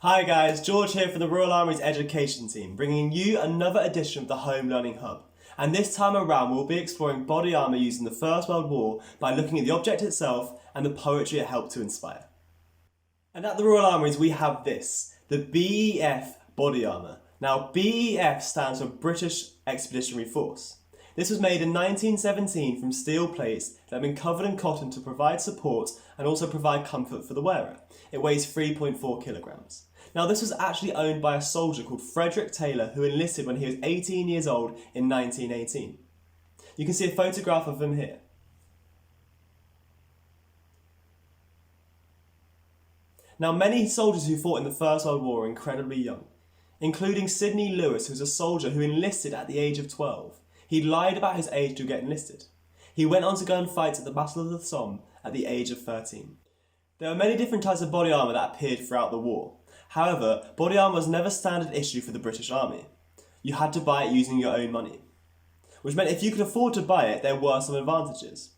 Hi guys, George here for the Royal Armouries education team, bringing you another edition of the Home Learning Hub. And this time around we'll be exploring body armour used in the First World War by looking at the object itself and the poetry it helped to inspire. And at the Royal Armouries we have this, the Bef Body Armor. Now BEF stands for British Expeditionary Force. This was made in 1917 from steel plates that have been covered in cotton to provide support and also provide comfort for the wearer. It weighs 3.4 kilograms. Now this was actually owned by a soldier called Frederick Taylor who enlisted when he was 18 years old in 1918. You can see a photograph of him here. Now many soldiers who fought in the First World War were incredibly young, including Sidney Lewis, who was a soldier who enlisted at the age of 12. He lied about his age to get enlisted. He went on to go and fight at the Battle of the Somme at the age of 13. There are many different types of body armour that appeared throughout the war. However, body armour was never standard issue for the British Army. You had to buy it using your own money, which meant if you could afford to buy it, there were some advantages.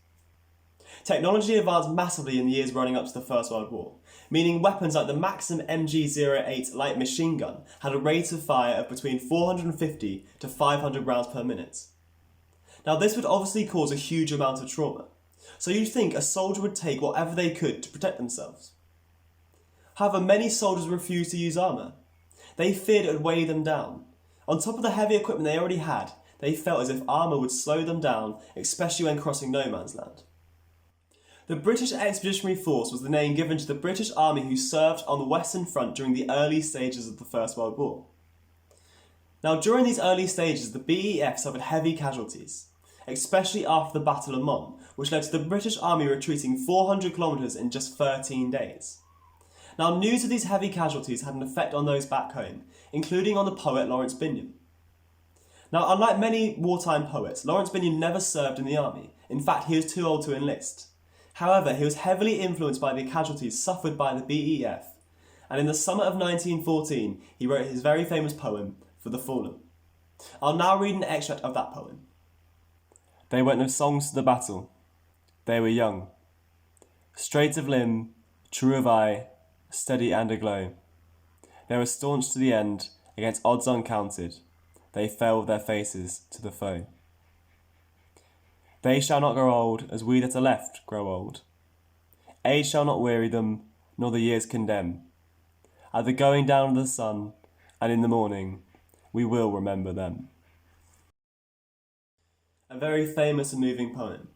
Technology advanced massively in the years running up to the First World War, meaning weapons like the Maxim MG08 light machine gun had a rate of fire of between 450 to 500 rounds per minute. Now this would obviously cause a huge amount of trauma, so you'd think a soldier would take whatever they could to protect themselves. However, many soldiers refused to use armour. They feared it would weigh them down. On top of the heavy equipment they already had, they felt as if armour would slow them down, especially when crossing no man's land. The British Expeditionary Force was the name given to the British Army who served on the Western Front during the early stages of the First World War. Now during these early stages, the BEF suffered heavy casualties, especially after the Battle of Mons, which led to the British Army retreating 400 kilometres in just 13 days. Now news of these heavy casualties had an effect on those back home, including on the poet Lawrence Pinion. Now unlike many wartime poets, Lawrence Pinion never served in the army. In fact, he was too old to enlist. However, he was heavily influenced by the casualties suffered by the BEF, and in the summer of 1914 he wrote his very famous poem, For the Fallen. I'll now read an extract of that poem. They went with songs to the battle. They were young, straight of limb, true of eye, steady and aglow. They were staunch to the end, against odds uncounted. They fell with their faces to the foe. They shall not grow old as we that are left grow old. Age shall not weary them, nor the years condemn. At the going down of the sun, and in the morning, we will remember them. A very famous and moving poem.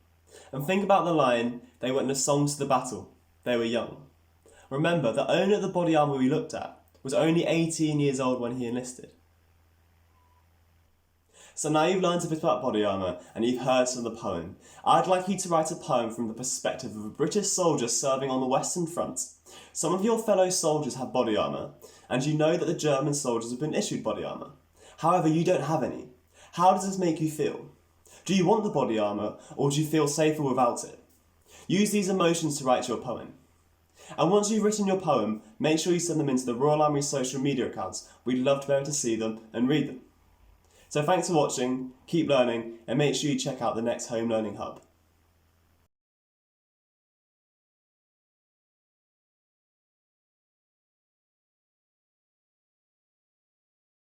And think about the line, they went with songs to the battle. They were young. Remember, the owner of the body armour we looked at was only 18 years old when he enlisted. So now you've learned a bit about body armour and you've heard some of the poem. I'd like you to write a poem from the perspective of a British soldier serving on the Western Front. Some of your fellow soldiers have body armour, and you know that the German soldiers have been issued body armour. However, you don't have any. How does this make you feel? Do you want the body armour, or do you feel safer without it? Use these emotions to write your poem. And once you've written your poem, make sure you send them into the Royal Armoury social media accounts. We'd love to be able to see them and read them. So thanks for watching, keep learning, and make sure you check out the next Home Learning Hub.